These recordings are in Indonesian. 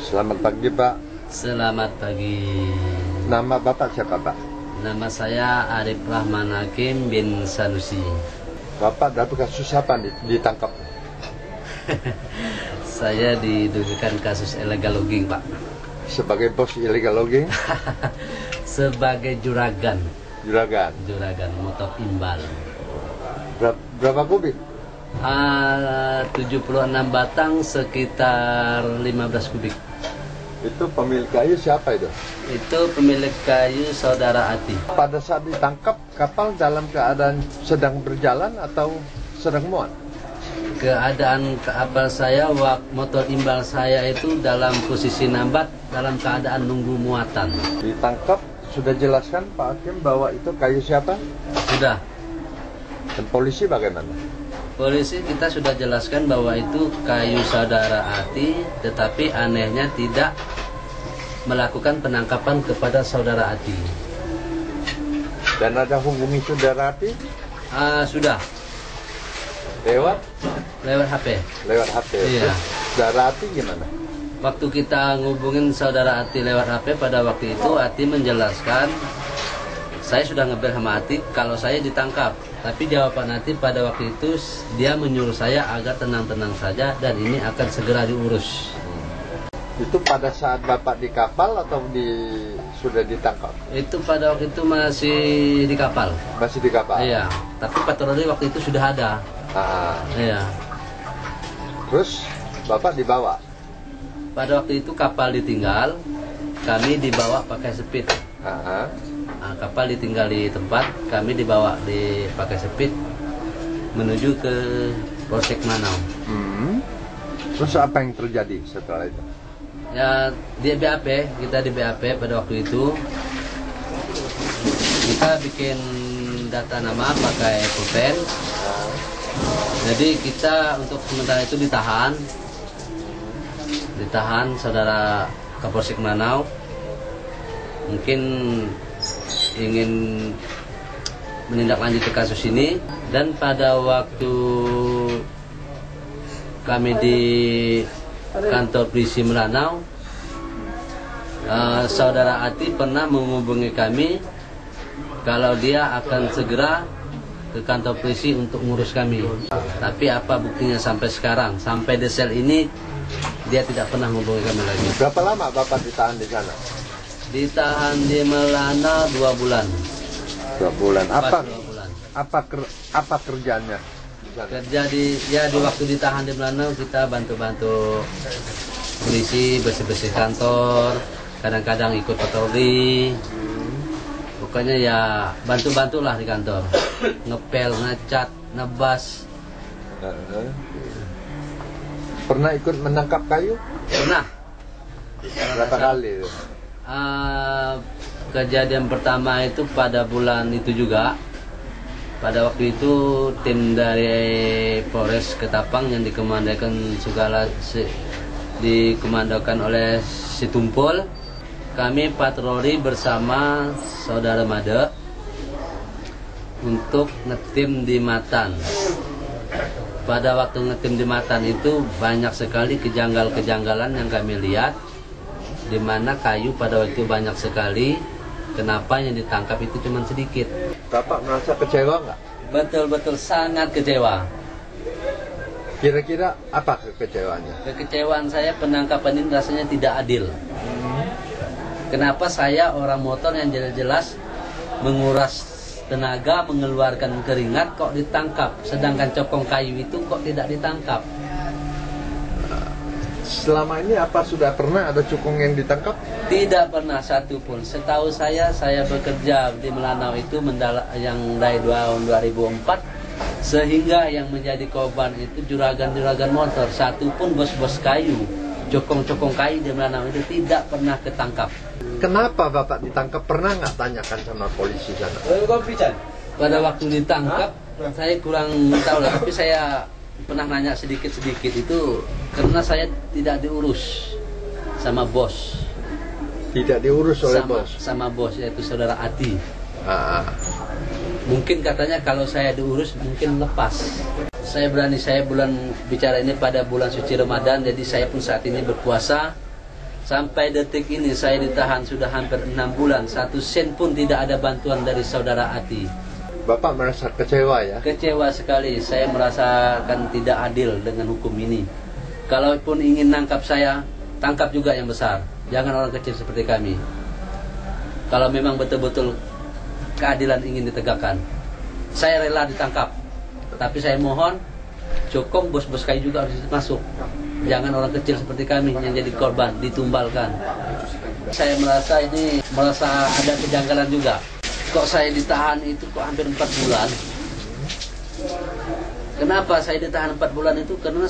Selamat pagi, Pak. Selamat pagi. Nama Bapak siapa, Pak? Nama saya Arif Rahman Hakim bin Sanusi. Bapak dapat kasus apa ditangkap? Saya didudukan kasus illegal logging, Pak. Sebagai bos illegal logging? Sebagai juragan. Juragan motor imbal. Berapa kubik? 76 batang sekitar 15 kubik. Itu pemilik kayu siapa itu? Itu pemilik kayu saudara Ati. Pada saat ditangkap, kapal dalam keadaan sedang berjalan atau sedang muat? Keadaan kapal saya, motor imbal saya itu dalam posisi nambat, dalam keadaan nunggu muatan. Ditangkap, sudah jelaskan Pak Hakim bahwa itu kayu siapa? Sudah. Dan polisi bagaimana? Polisi kita sudah jelaskan bahwa itu kayu saudara Ati, tetapi anehnya tidak melakukan penangkapan kepada saudara Ati. Dan ada hubungi saudara Ati? Sudah. Lewat HP. Lewat HP. Iya. Saudara Ati gimana? Waktu kita ngubungin saudara Ati lewat HP, pada waktu itu Ati menjelaskan, saya sudah ngebel sama Ati kalau saya ditangkap. Tapi jawaban Ati pada waktu itu dia menyuruh saya agar tenang-tenang saja dan ini akan segera diurus. Itu pada saat Bapak di kapal atau sudah ditangkap? Itu pada waktu itu masih di kapal. Masih di kapal? Iya, tapi patroli waktu itu sudah ada. Iya. Terus Bapak dibawa? Pada waktu itu kapal ditinggal, kami dibawa pakai speed. Kapal ditinggal di tempat, kami dibawa pakai speed menuju ke Polsek Manau. Terus apa yang terjadi setelah itu? Ya, kita di BAP pada waktu itu. Kita bikin data nama pakai pulpen. Jadi kita untuk sementara itu ditahan saudara Kapolsek Manau. Mungkin ingin menindaklanjuti kasus ini, dan pada waktu kami di kantor polisi Melanau, saudara Ati pernah menghubungi kami kalau dia akan segera ke kantor polisi untuk ngurus kami. Tapi apa buktinya sampai sekarang, sampai desel ini dia tidak pernah menghubungi kami lagi. Berapa lama Bapak ditahan di sana? Ditahan di Melanau 2 bulan. 2 bulan. Apa 2 bulan. Apa kerjanya? Kerja di waktu ditahan di Melanau kita bantu-bantu polisi, bersih-bersih kantor, kadang-kadang ikut patroli. Pokoknya ya bantu-bantulah di kantor. Ngepel, ngecat, nebas. Pernah ikut menangkap kayu? Pernah. Berapa kali itu? Kejadian pertama itu pada bulan itu juga. Pada waktu itu tim dari Polres Ketapang yang dikomandokan oleh Situmpul, kami patroli bersama saudara Made untuk ngetim di Matan. Pada waktu ngetim di Matan itu banyak sekali kejanggalan yang kami lihat, di mana kayu pada waktu itu banyak sekali. Kenapa yang ditangkap itu cuma sedikit? Bapak merasa kecewa nggak? Betul-betul sangat kecewa. Kira-kira apa kekecewaannya? Kekecewaan saya, penangkapan ini rasanya tidak adil. Kenapa saya orang motor yang jelas-jelas menguras tenaga, mengeluarkan keringat kok ditangkap, sedangkan cokong kayu itu kok tidak ditangkap? Selama ini apa sudah pernah ada cukong yang ditangkap? Tidak pernah satupun. Setahu saya bekerja di Melanau itu yang dari tahun 2004, sehingga yang menjadi korban itu juragan-juragan motor. Satupun bos-bos kayu, cokong-cokong kayu di Melanau itu tidak pernah ketangkap. Kenapa Bapak ditangkap? Pernah nggak tanyakan sama polisi sana? Pada waktu ditangkap, saya kurang tahu lah, tapi saya pernah nanya sedikit-sedikit itu karena saya tidak diurus sama bos. Tidak diurus oleh bos? Sama bos, yaitu saudara Ati. Mungkin katanya kalau saya diurus mungkin lepas. Saya bulan bicara ini pada bulan suci Ramadan, jadi saya pun saat ini berpuasa. Sampai detik ini saya ditahan sudah hampir 6 bulan. 1 sen pun tidak ada bantuan dari saudara Ati. Bapak merasa kecewa ya? Kecewa sekali. Saya merasakan tidak adil dengan hukum ini. Kalaupun ingin nangkap saya, tangkap juga yang besar. Jangan orang kecil seperti kami. Kalau memang betul-betul keadilan ingin ditegakkan, saya rela ditangkap. Tapi saya mohon, Cokong, bos-bos kayu juga harus masuk. Jangan orang kecil seperti kami yang jadi korban, ditumbalkan. Saya merasa ada kejanggalan juga. Kok saya ditahan itu kok hampir 4 bulan? Kenapa saya ditahan 4 bulan itu? Karena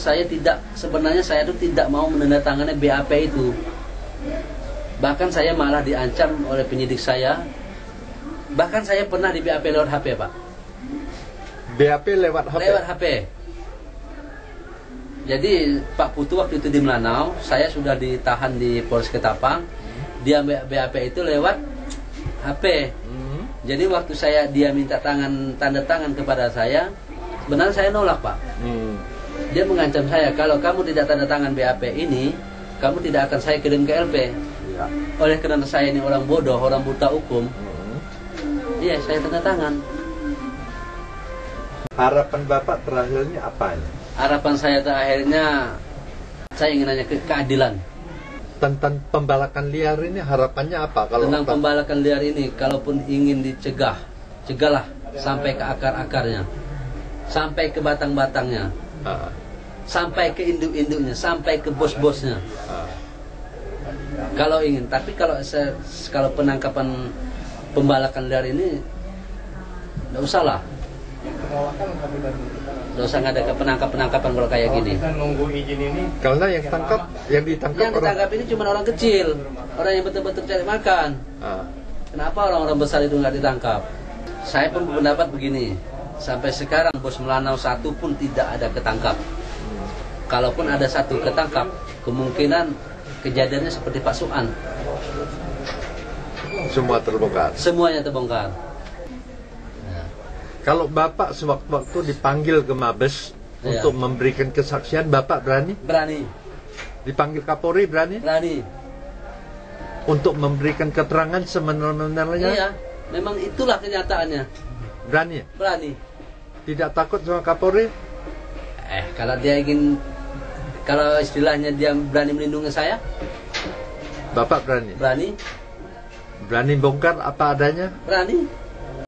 sebenarnya saya itu tidak mau menandatangani BAP itu. Bahkan saya malah diancam oleh penyidik saya. Bahkan saya pernah di BAP lewat HP, Pak. BAP lewat HP? Lewat HP. Jadi Pak Putu waktu itu di Melanau, saya sudah ditahan di Polres Ketapang. Dia BAP itu lewat HP. Jadi waktu dia minta tanda tangan kepada saya, sebenarnya saya nolak, Pak. Dia mengancam saya, kalau kamu tidak tanda tangan BAP ini, kamu tidak akan saya kirim ke LP. Ya. Oleh karena saya ini orang bodoh, orang buta hukum, iya saya tanda tangan. Harapan Bapak terakhirnya apa ya? Harapan saya terakhirnya, saya ingin nanya keadilan. Tentang pembalakan liar ini harapannya apa? Tentang pembalakan liar ini, kalaupun ingin dicegah, cegahlah sampai ke akar-akarnya, sampai ke batang-batangnya, sampai ke induk-induknya, sampai ke bos-bosnya. Kalau ingin, tapi kalau penangkapan pembalakan liar ini, tidak usahlah. Tidak usah ada penangkapan kalau kayak gini. Karena yang ditangkap ini cuma orang kecil, orang yang betul-betul cari makan. Kenapa orang-orang besar itu nggak ditangkap? Saya pun berpendapat begini, sampai sekarang bos Melanau 1 pun tidak ada ketangkap. Kalaupun ada 1 ketangkap, kemungkinan kejadiannya seperti Pak Suan. Semua terbongkar. Semuanya terbongkar. Kalau Bapak sewaktu-waktu dipanggil ke Mabes untuk memberikan kesaksian, Bapak berani? Berani. Dipanggil Kapolri berani? Berani. Untuk memberikan keterangan sebenar-benarnya? Iya, memang itulah kenyataannya. Berani? Berani. Tidak takut sama Kapolri? Kalau istilahnya dia berani melindungi saya? Bapak berani? Berani. Berani bongkar apa adanya? Berani.